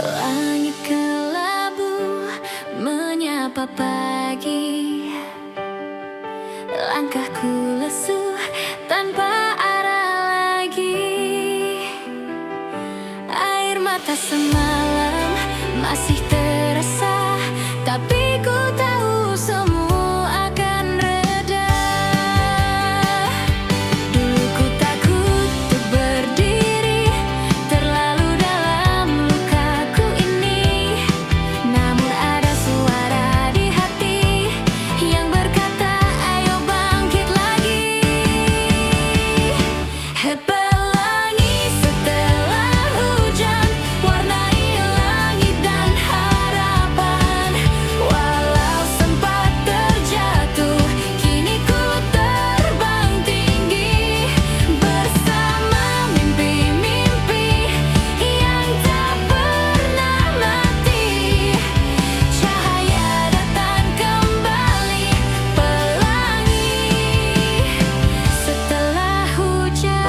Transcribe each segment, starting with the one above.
Langit kelabu menyapa pagi. Langkahku lesu tanpa arah lagi. Air mata semalam masih terasa, tapi ku tahu semua akan reda. Dulu ku takut untuk berdiri, terlalu dalam lukaku ini. Namun ada suara di hati yang berkata, ayo bangkit lagi. Pelangi setelah hujan, warnai langit dan harapan. Walau sempat terjatuh, kini ku terbang tinggi bersama mimpi-mimpi yang tak pernah mati. Cahaya datang kembali, pelangi setelah hujan.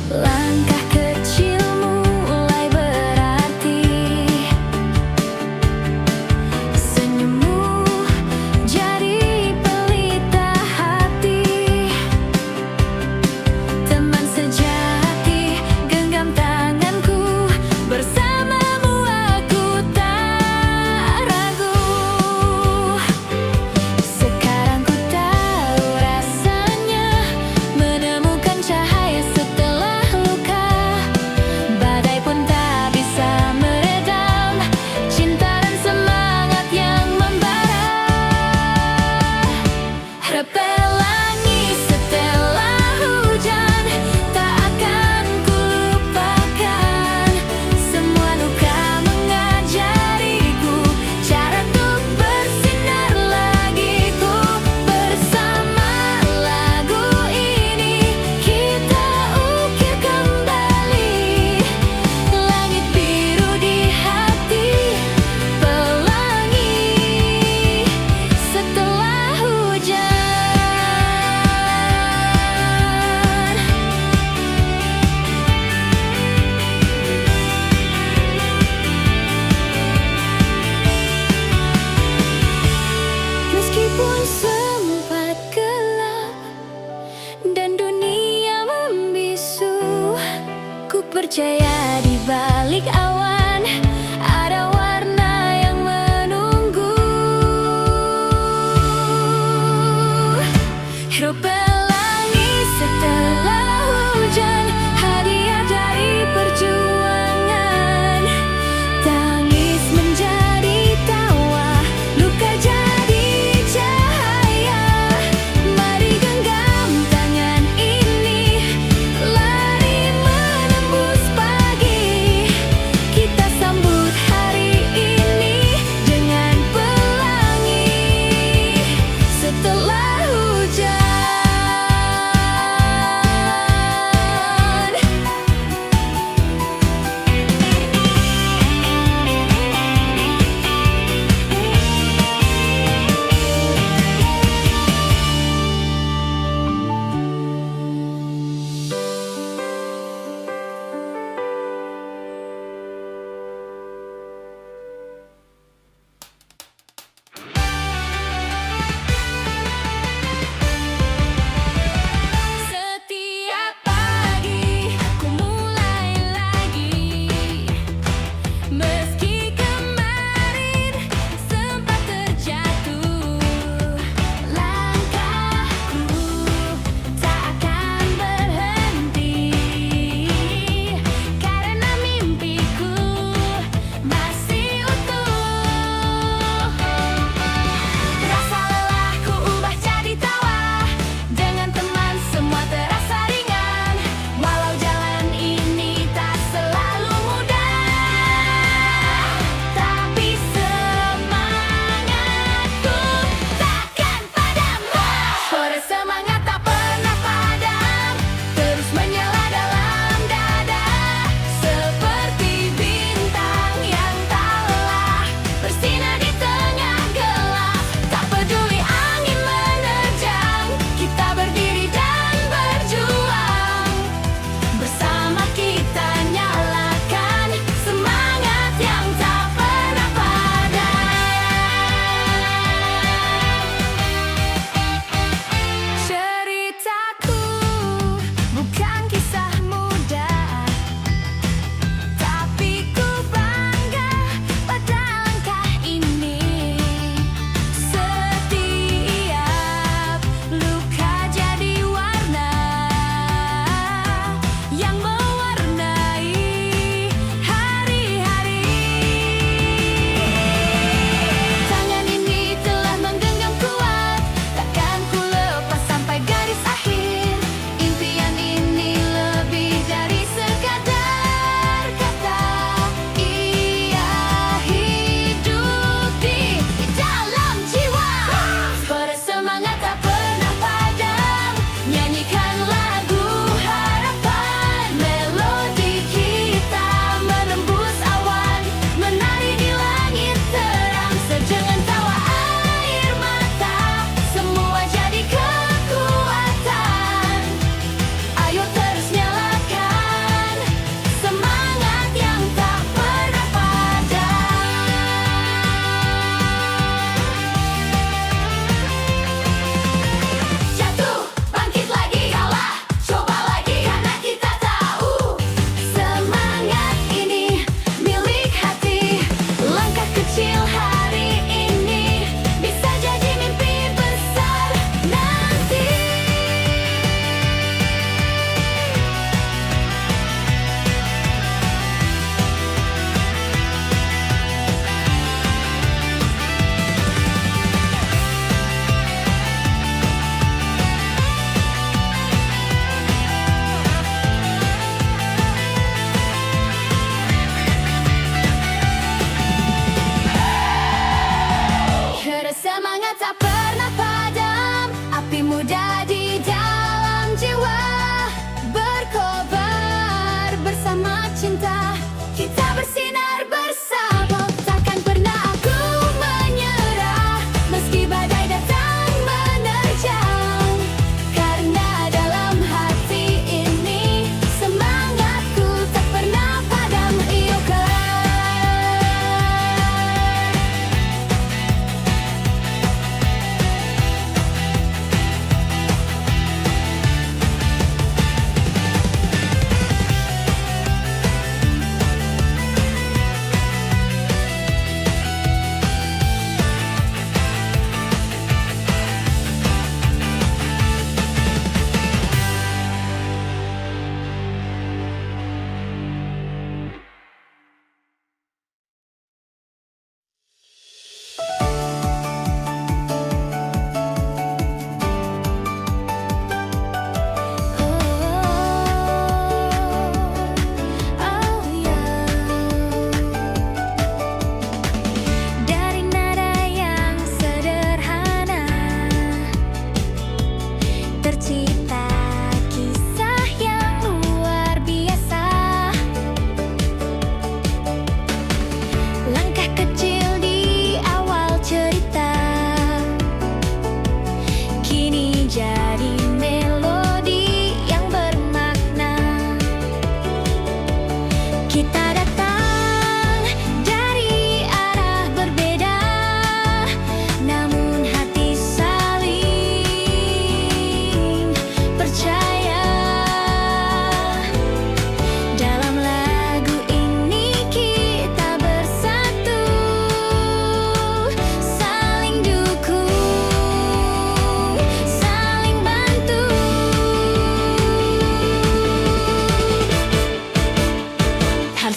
Langkah kecilmu mulai berarti, senyummu jadi pelita hati. Teman sejati, genggam tanganku, bersamamu aku tak ragu. Sekarang ku tahu rasanya menemukan cahaya setelah luka. Badai pun tak bisa meredam cinta dan semangat yang membara. Pelangi setelah hujan, tak akan ku lupakan. Semua luka mengajariku cara untuk bersinar lagi. Ku bersama lagu ini, kita ukir kembali langit biru di hati. Pelangi setelah hujan. Meskipun sempat gelap dan dunia membisu, ku percaya di balik awan ada warna yang menunggu. Pelangi setelah hujan, hadiah dari perjuangan. Tangis menjadi tawa, luka jadi cahaya. Mari genggam tangan ini, lari menembus pagi. Kita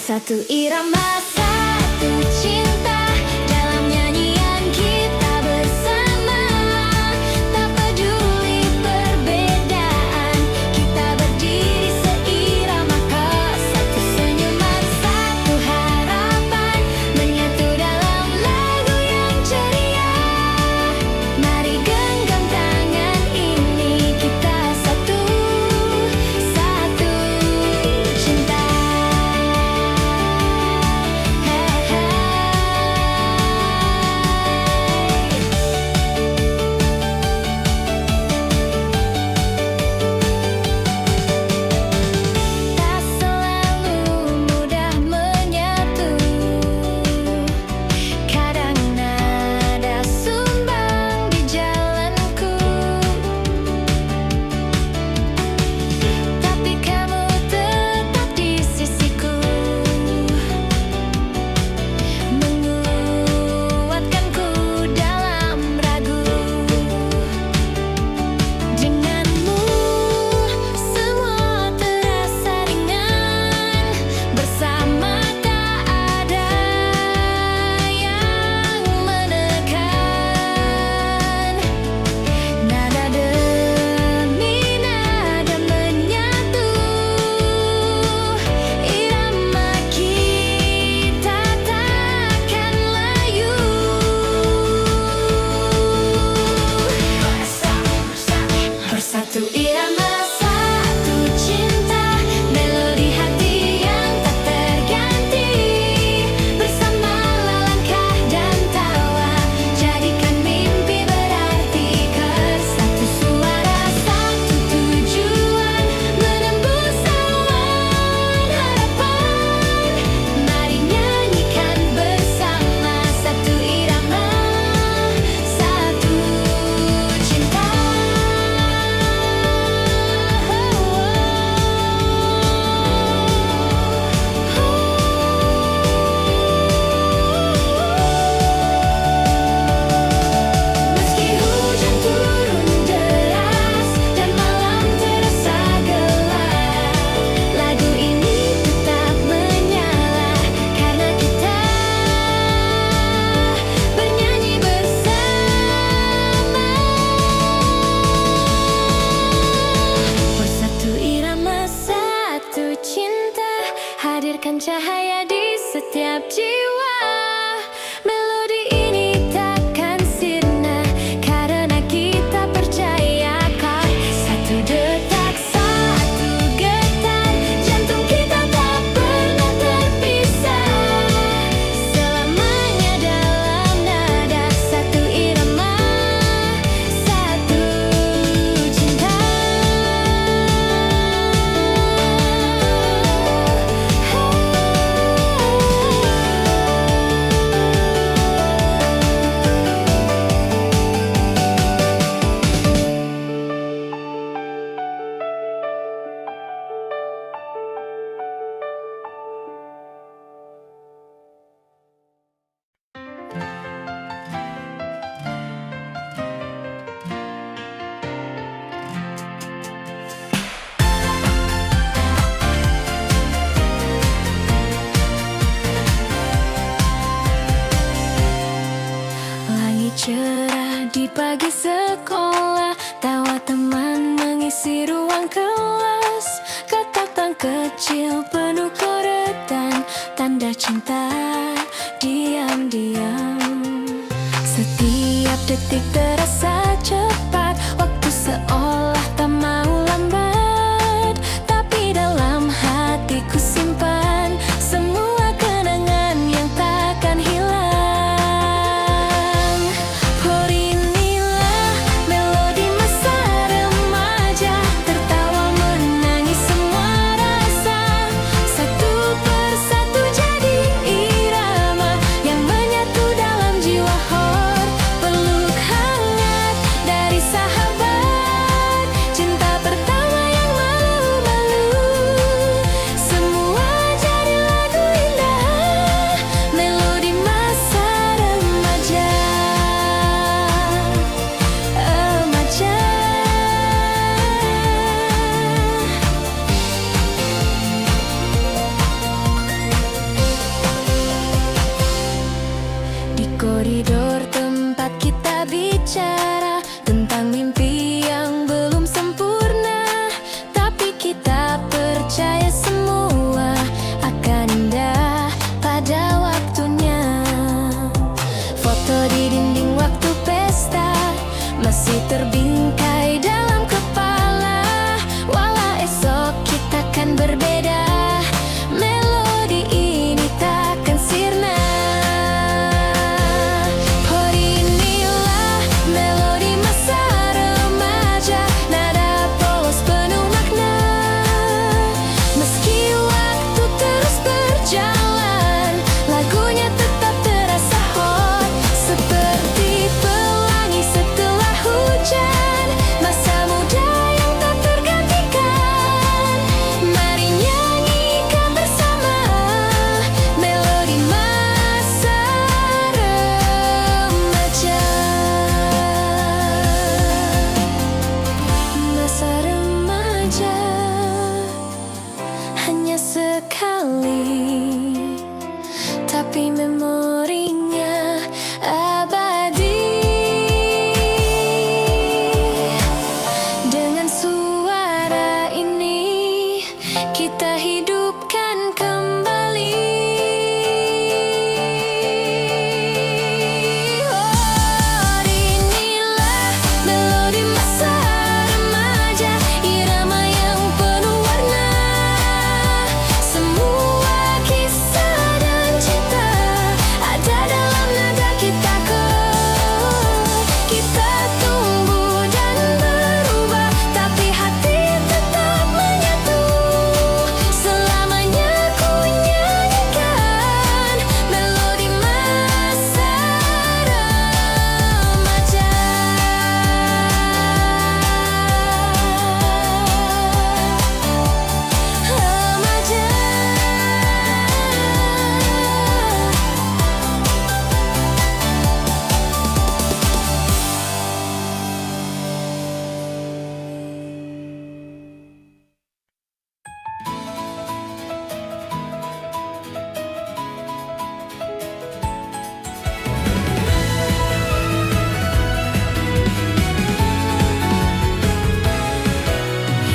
Bersatu irama satu cinta, dalam nyanyian kita bersama. Tak peduli perbedaan, kita berdiri seirama. Satu senyuman, satu harapan, menyatu dalam lagu yang ceria. Mari genggam tangan ini, kita satu, satu cinta. Tak selalu mudah menyatu, kadang nada sumbang di jalanku. Tapi kamu tetap di sisiku, menguatkanku dalam ragu. Denganmu semua terasa ringan, bersama tak ada yang menekan. Nada demi nada menyatu, irama kita takkan layu. Bersatu irama satu cinta, melodi hati yang tak terganti. Bersama langkah dan tawa, jadikan mimpi berarti. Satu suara, satu tujuan, menembus awan harapan. Mari nyanyikan bersama, satu irama, satu cinta. Meski hujan turun deras dan malam terasa gelap, lagu ini tetap menyala karena kita bernyanyi bersama. Bersatu irama satu cinta, hadirkan cahaya di setiap jiwa. Melodi ini takkan sirna karena kita percaya. Satu detak, satu getar, jantung kita tak pernah terpisah. Selamanya dalam nada, satu irama, satu cinta. Langit cerah di pagi sekolah, tawa teman mengisi ruang kelas. Kata-kata kecil penuh koretan, tanda cinta diam-diam. Setiap detik terasa cepat, waktu seolah tak mau lambat. Tapi dalam hatiku simpan semua kenangan yang takkan hilang. Inilah melodi masa remaja, tertawa menangis semua rasa. Satu persatu jadi irama yang menyatu dalam jiwa. Peluk hangat terbingkai dalam kepala. Walau esok kita kan berbeda, melodi ini takkan sirna. Oh inilah melodi masa remaja, nada polos penuh makna. Meski waktu terus berjalan, lagunya tetap terasa hot, seperti pelangi setelah hujan, masa muda yang tak tergantikan. Mari nyanyikan bersama melodi masa remaja. Masa remaja hanya sekali, tapi memorinya abadi. Dengan suara ini kita hidupkan kembali. Oh inilah melodi masa remaja, irama yang penuh warna. Semua kisah dan cinta ada dalam nada kita kok. Kita tumbuh dan berubah, tapi hati tetap menyatu. Selamanya ku nyanyikan melodi masa remaja. Remaja.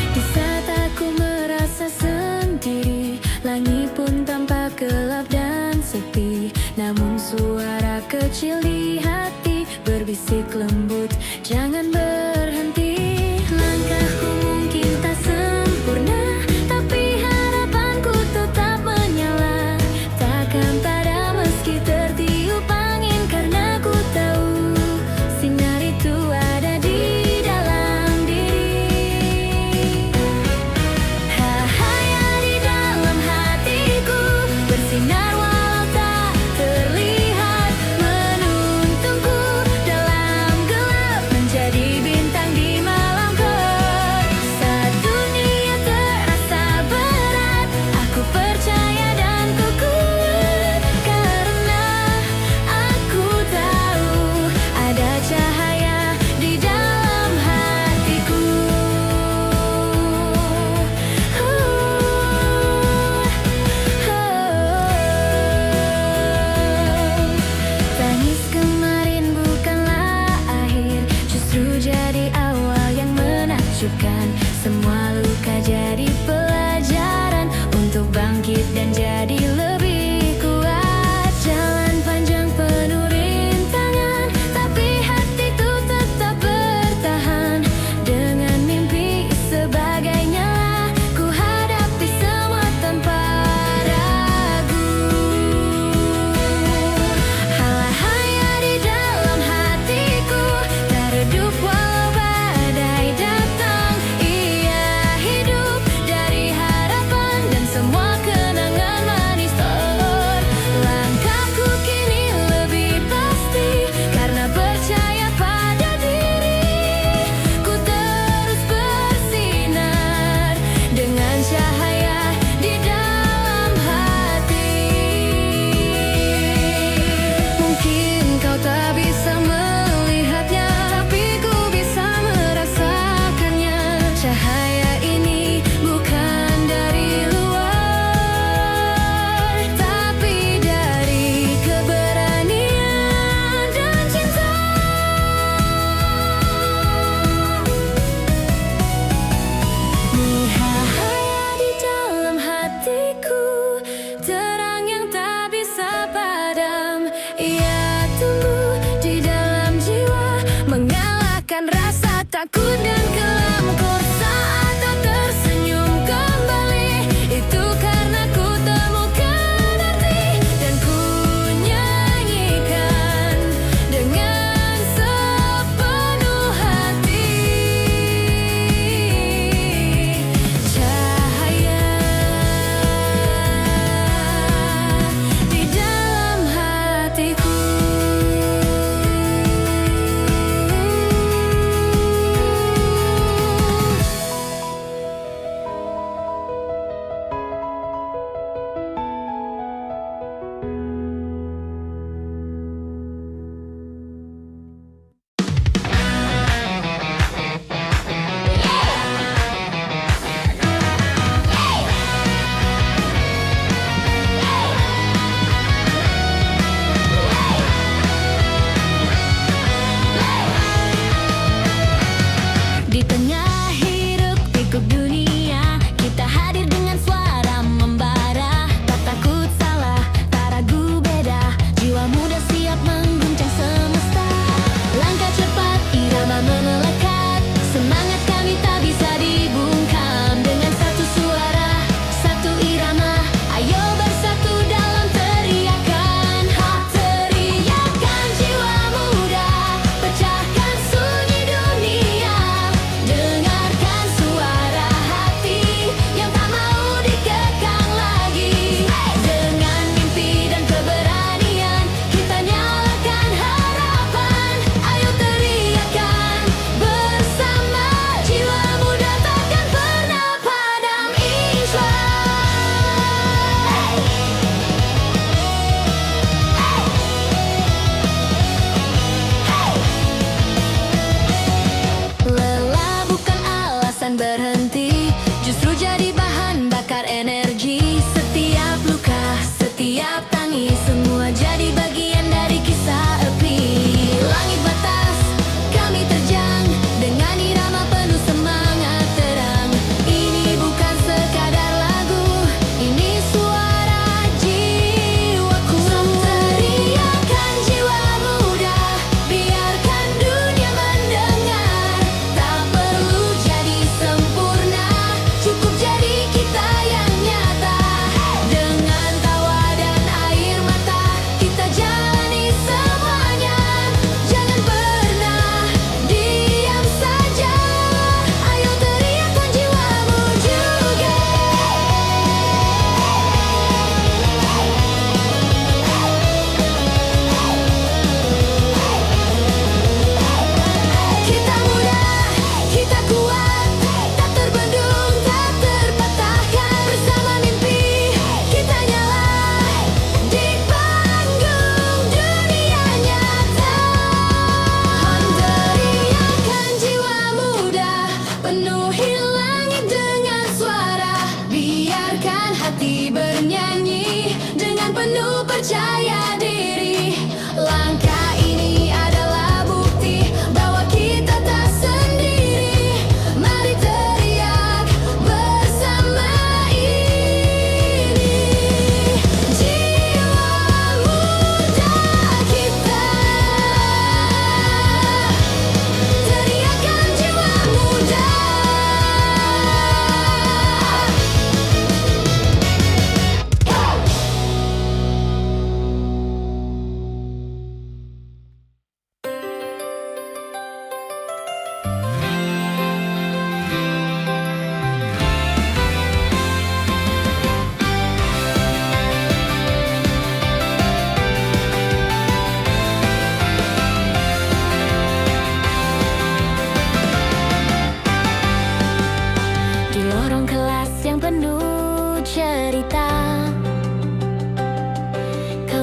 Di saat aku merasa sendiri, langit pun tampak gelap dan sepi. Namun suara kecil di hati berbisik lembut, jangan berhenti. Langkahku mungkin tak sempurna, tapi harapanku tetap menyala. Takkan padam meski tertiup angin, karena ku tahu sinar itu ada di dalam diri. Cahaya di dalam hatiku bersinar walau tak terlihat, menuntunku dalam gelap menjadi bintang.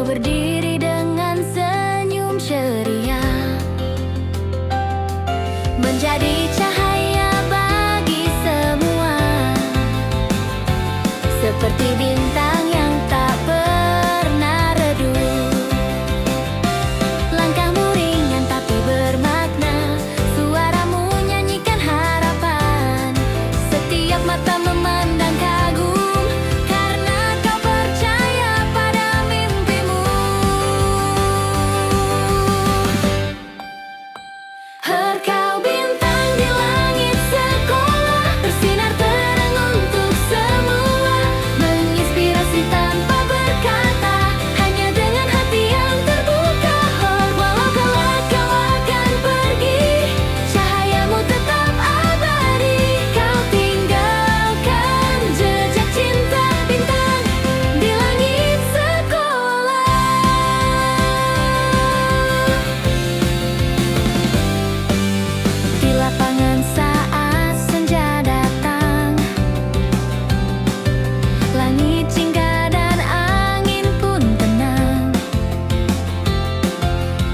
berdiri dengan senyum ceria, menjadi cahaya bagi semua, seperti bintang yang tak pernah redup. Langkahmu ringan tapi bermakna, suaramu nyanyikan harapan. Setiap mata memandang kagum, karena kau percaya pada mimpimu. Kau bintang di langit sekolah, bersinar terang untuk semua, menginspirasi tanpa berkata, hanya dengan hati yang terbuka. Walau kelak kau akan pergi, cahayamu tetap abadi. Kau tinggalkan jejak cinta, bintang di langit sekolah. Di lapangan saat senja datang, langit jingga dan angin pun tenang.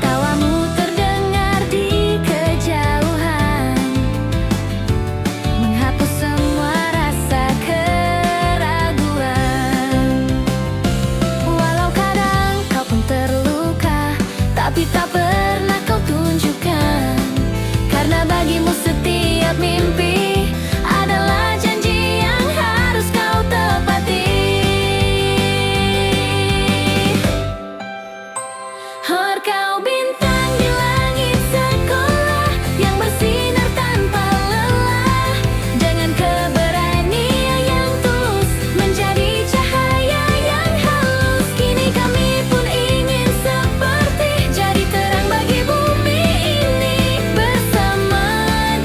Tawamu terdengar di kejauhan, menghapus semua rasa keraguan. Walau kadang kau pun terluka, tapi tak pernah kau tunjukkan, karena bagimu setiap mimpi adalah janji yang harus kau tepati. Kau bintang di langit sekolah, yang bersinar tanpa lelah, dengan keberanian yang tulus, menjadi cahaya yang halus. Kini kami pun ingin seperti jadi terang bagi bumi ini, bersama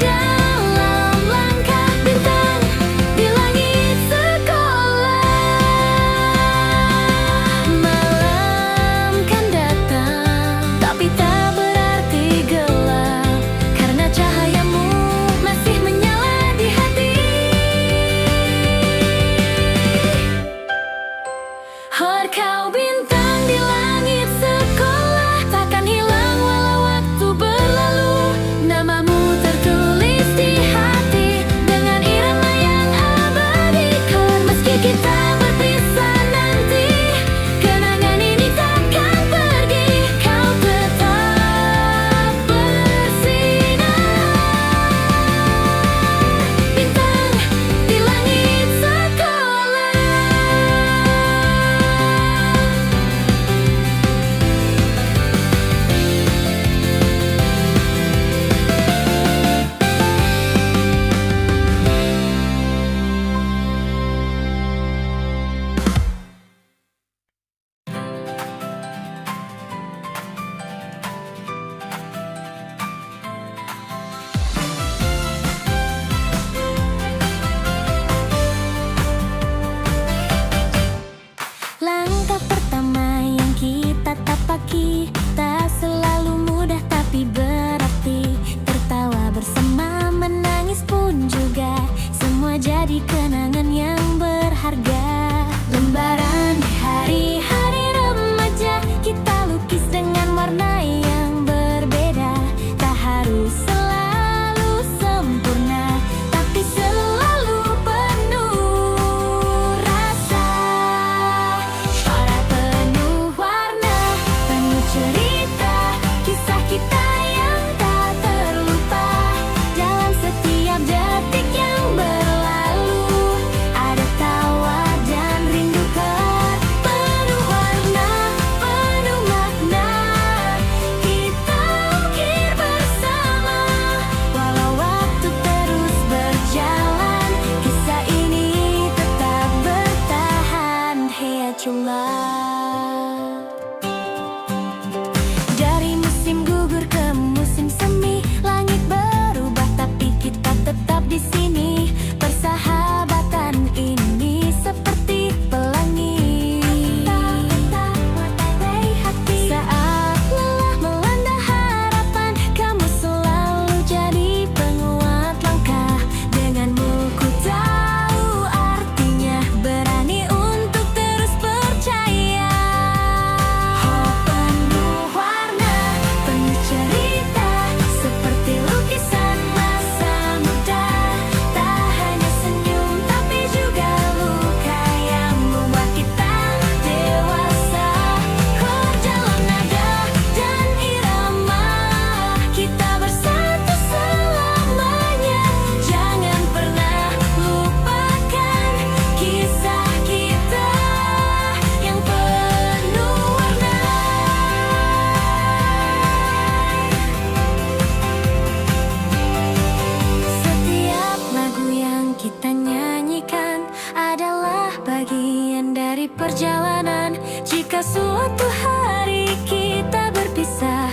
dalam langkah bintang di langit sekolah. Malam kan datang, tapi tak berarti gelap, karena cahayamu masih menyala di hati. Kau bintang di langit sekolah, takkan hilang walau waktu berlalu. Namamu tertulis di hati dengan irama yang abadi. Meski kita berpisah nanti, kenangan ini takkan pergi. Kau tetap bersinar, bintang di langit sekolah. Langkah pertama yang kita tapaki tak selalu mudah tapi berarti. Tertawa bersama, menangis pun juga, semua jadi kenangan yang berharga. Lembaran di hari-hari remaja, kita lukis dengan warna yang berbeda. Tak harus selalu sempurna, tapi selalu penuh rasa. Para penuh warna, penuh cerita. perjalanan. Jika suatu hari kita berpisah,